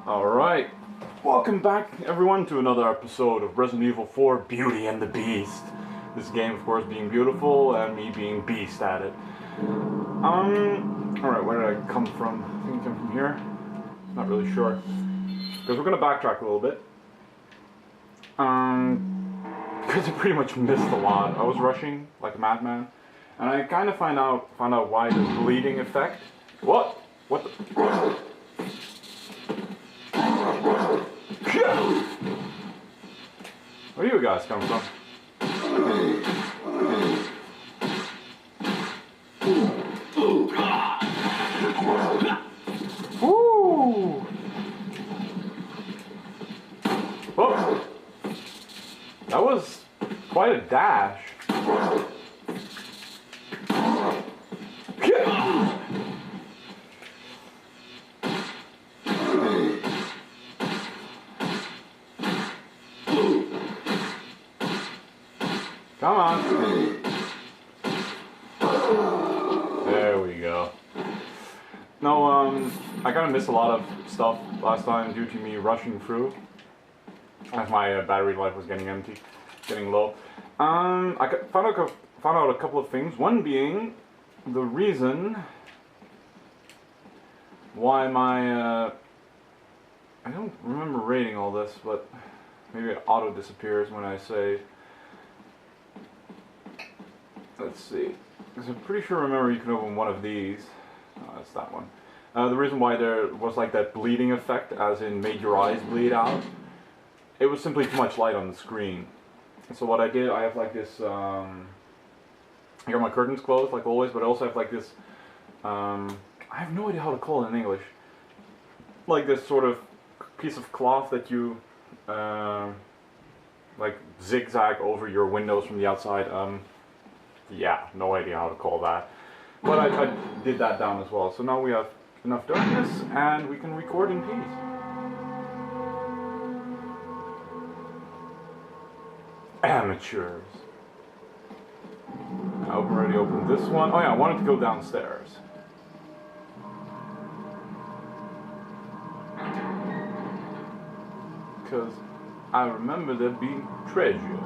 Alright, welcome back everyone to another episode of Resident Evil 4 Beauty and the Beast. This game of course being beautiful and me being beast at it. Alright, where did I come from? I think I came from here. Not really sure. Because we're going to backtrack a little bit. Because I pretty much missed a lot. I was rushing like a madman. And I kind of found out why the bleeding effect. What? What the? Where do you guys come from? Ooh! Oh! That was quite a dash. Come on. There we go. No, I kind of missed a lot of stuff last time due to me rushing through. As my battery life was getting low. I found out a couple of things. One being the reason why my I don't remember rating all this, but maybe it auto disappears when I say. Let's see, because I'm pretty sure, remember, you can open one of these. Oh, that's that one. The reason why there was like that bleeding effect, as in made your eyes bleed out, it was simply too much light on the screen. So what I did, I have like this, I got my curtains closed like always, but I also have like this, I have no idea how to call it in English, like this sort of piece of cloth that you, like zigzag over your windows from the outside. Yeah, no idea how to call that. But I did that down as well. So now we have enough darkness and we can record in peace. Amateurs. I already opened this one. Oh yeah, I wanted to go downstairs. Because I remember there being treasure.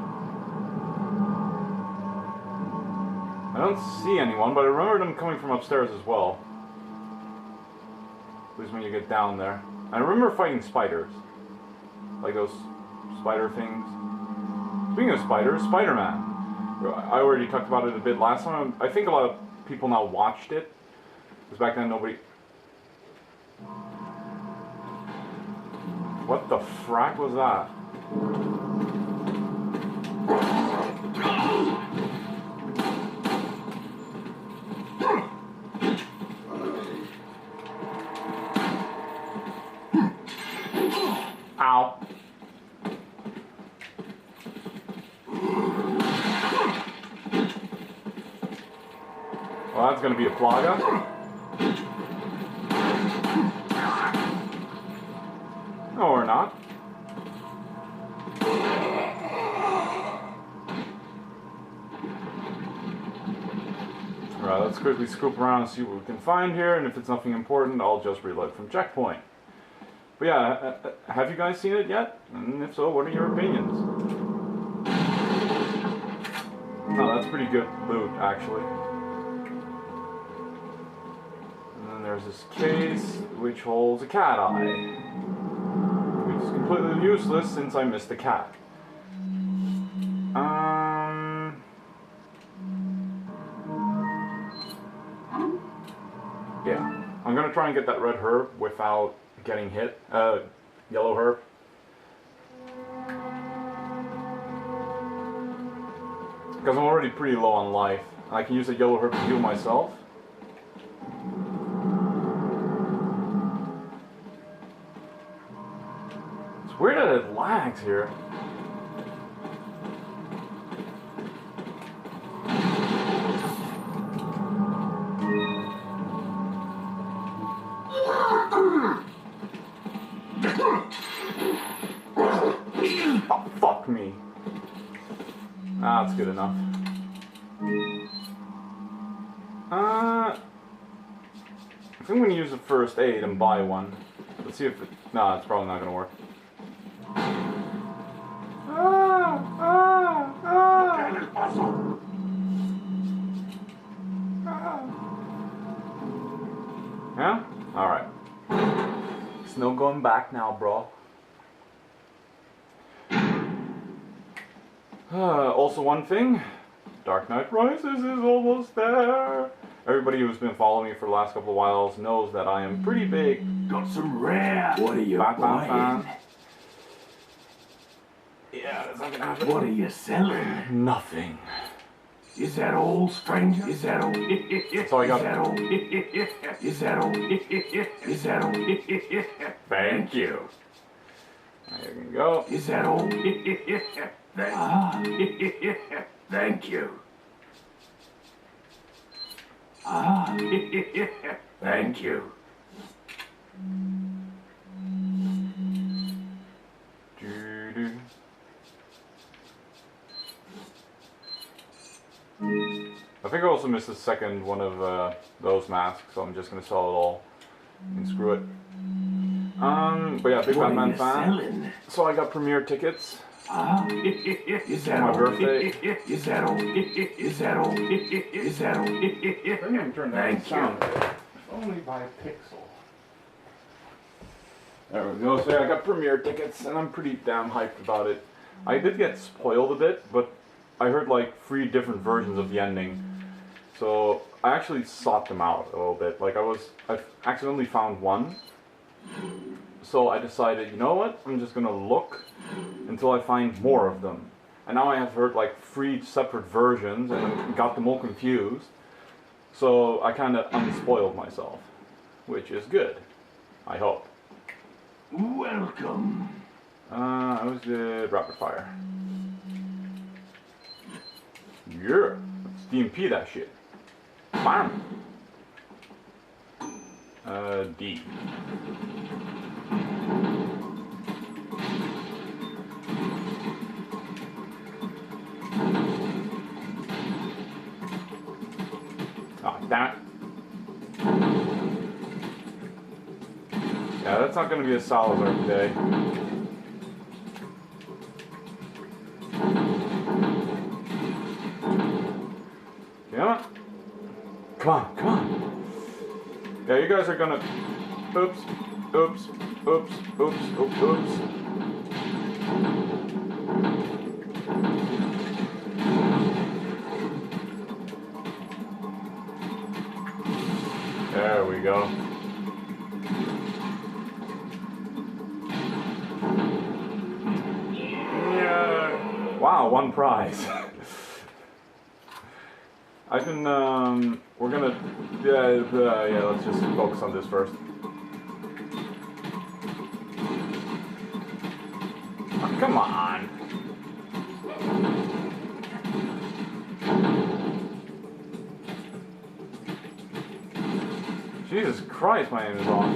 I don't see anyone, but I remember them coming from upstairs as well. At least when you get down there. I remember fighting spiders. Like those spider things. Speaking of spiders, Spider-Man. I already talked about it a bit last time. I think a lot of people now watched it. Because back then nobody... What the frack was that? Ow. Well, that's going to be a plaga. No, or not. Alright, let's quickly scoop around and see what we can find here, and if it's nothing important, I'll just reload from checkpoint. But yeah, have you guys seen it yet? And if so, what are your opinions? Oh, that's pretty good loot, actually. And then there's this case, which holds a cat eye. Which is completely useless since I missed the cat. Yeah. I'm gonna try and get that red herb without getting hit. Yellow herb. Because I'm already pretty low on life. I can use the yellow herb to heal myself. It's weird that it lags here. Oh, fuck me. Ah, that's good enough. I think I'm going to use the first aid and buy one. Let's see if it... Nah, it's probably not gonna work. Yeah? Alright. There's no going back now, bro. Also one thing, Dark Knight Rises is almost there. Everybody who's been following me for the last couple of whiles knows that I am pretty big. Got some rare. What are you Batman buying? fan. Yeah, that's not gonna happen. What are you selling? Nothing. Is that all, stranger? Is that all? That's all I got. Is that all? Is that all? Is that all? Thank you. There you can go. Is that all? Thank you. Thank you. Doo-doo. I think I also missed the second one of those masks, so I'm just gonna sell it all and screw it. But yeah, big What Batman are you fan. selling? So I got premiere tickets. Is that My all? birthday. Is that all? Is that all? Is that all? Thank you. Only by a pixel. There we go. So yeah, I got premiere tickets, and I'm pretty damn hyped about it. I did get spoiled a bit, but I heard like 3 different versions of the ending. So I actually sought them out a little bit. Like I accidentally found one. So I decided, you know what? I'm just gonna look until I find more of them. And now I have heard like 3 separate versions and got them all confused. So I kind of unspoiled myself, which is good. I hope. Welcome. I was the rapid fire. Yeah, let's DMP that shit. Bam. D. Oh, damn it. Yeah, that's not going to be a Salazar today. Yeah. Come on, come on. Yeah, you guys are gonna... Oops, oops, oops, oops, oops, oops. There we go. Yeah. Wow, 1 prize. I can, we're gonna, yeah, let's just focus on this first. Oh, come on. Jesus Christ, my aim is off.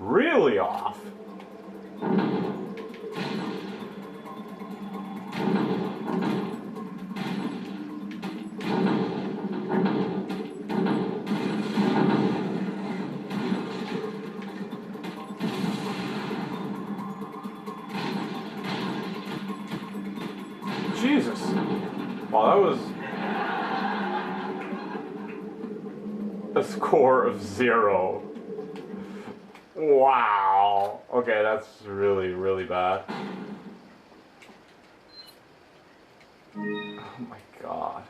Really off? Jesus. Wow, that was a score of 0. Wow. Okay, that's really, really bad. Oh my god.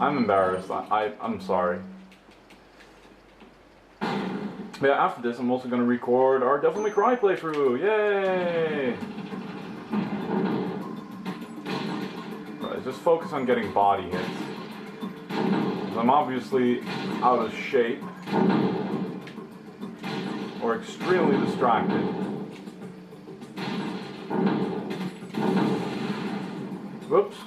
I'm embarrassed. I'm sorry. But yeah, after this, I'm also going to record our Devil May Cry playthrough. Yay! Just focus on getting body hits. I'm obviously out of shape or extremely distracted. Whoops.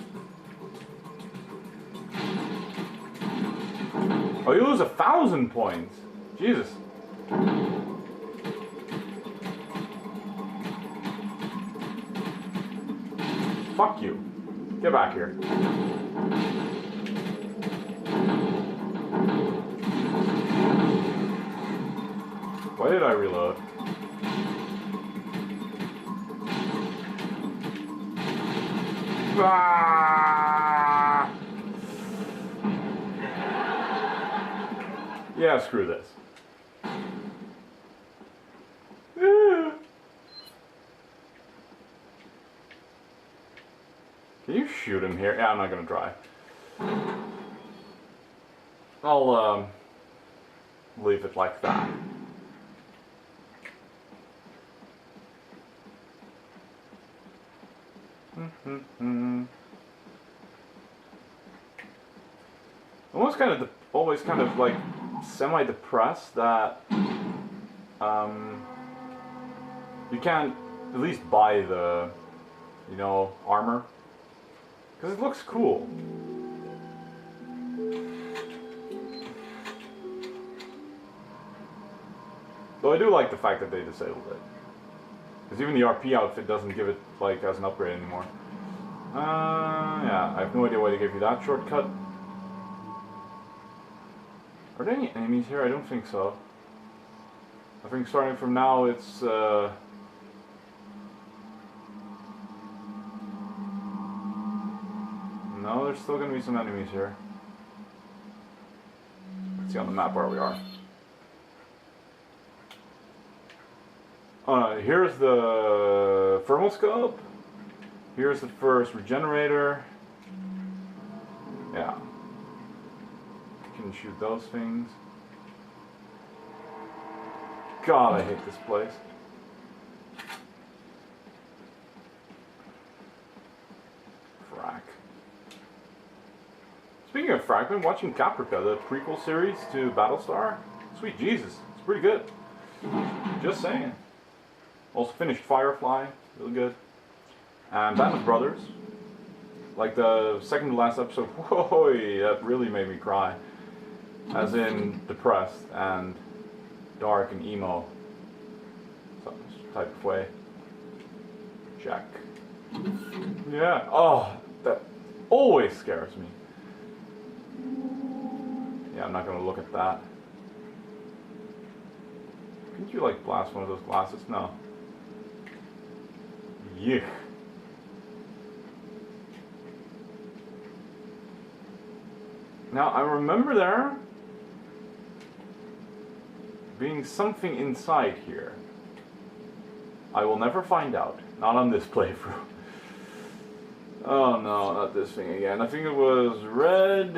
Oh, you lose 1,000 points. Jesus. Fuck you. Get back here. reload. Ah! Yeah, screw this. Can you shoot him here? Yeah, I'm not gonna try. I'll leave it like that. Almost kind of always kind of like semi-depressed that you can't at least buy the, you know, armor, because it looks cool. Though I do like the fact that they disabled it, because even the RP outfit doesn't give it like as an upgrade anymore. Yeah, I have no idea why they gave you that shortcut. Are there any enemies here? I don't think so. I think starting from now it's no, there's still gonna be some enemies here. Let's see on the map where we are. Here's the thermal scope. Here's the first regenerator. Yeah. You can shoot those things. God, I hate this place. Frack. Speaking of frack, I've been watching Caprica, the prequel series to Battlestar. Sweet Jesus, it's pretty good. Just saying. Also finished Firefly, really good. And Band of Brothers. Like the second to last episode, whoa, that really made me cry. As in depressed and dark and emo type of way. Check. Yeah, oh, that always scares me. Yeah, I'm not gonna look at that. Couldn't you like blast one of those glasses? No. Yuck. Now I remember there being something inside here. I will never find out. Not on this playthrough. Oh no, not this thing again. I think it was red,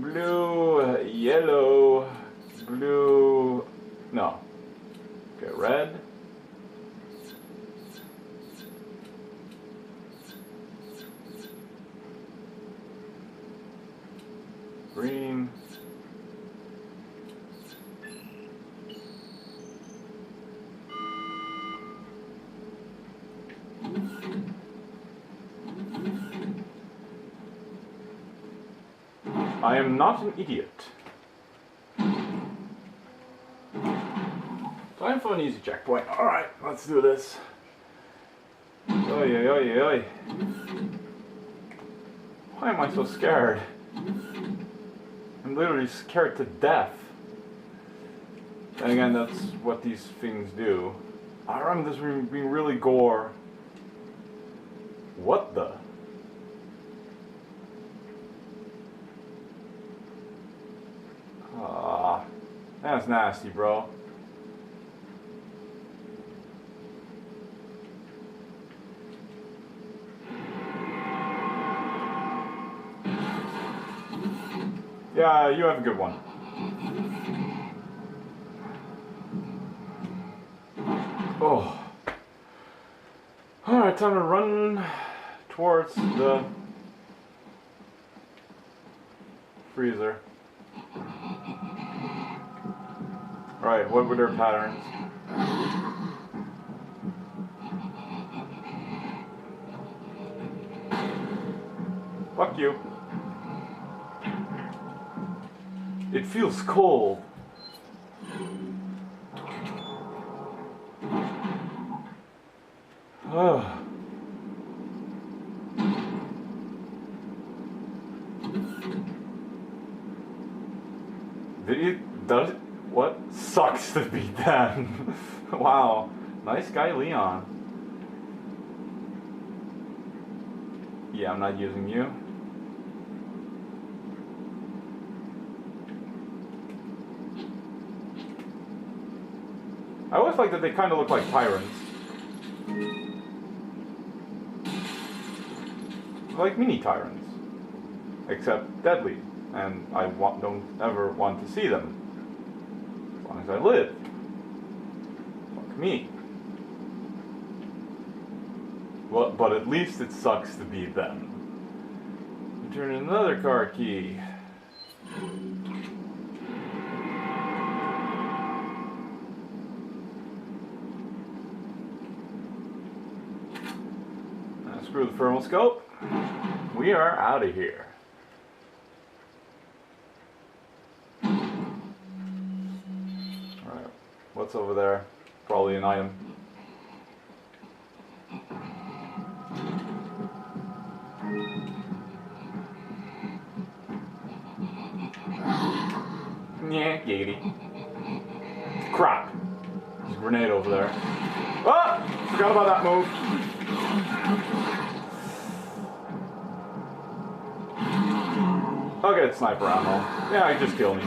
blue, yellow, blue. No. Okay, red. Green. I am not an idiot. Time for an easy checkpoint. Alright, let's do this. Oi, oi, oi, oi. Why am I so scared? I'm literally scared to death. And again, that's what these things do. I remember this being really gore. What the? That's nasty, bro. Yeah, you have a good one. Oh. Alright, time to run towards the freezer. Alright, what were their patterns? Fuck you. It feels cold. Ugh. Does it? What sucks to be them? Wow. Nice guy, Leon. Yeah, I'm not using you. I always like that they kind of look like tyrants. Like mini tyrants. Except deadly. And I don't ever want to see them. As long as I live. Fuck me. Well, but at least it sucks to be them. Return another car key. Screw the thermal scope. We are out of here. Alright, what's over there? Probably an item. Yeah, giggity. Crap. There's a grenade over there. Ah! Forgot about that move. I'll get sniper ammo. Yeah, just kill me.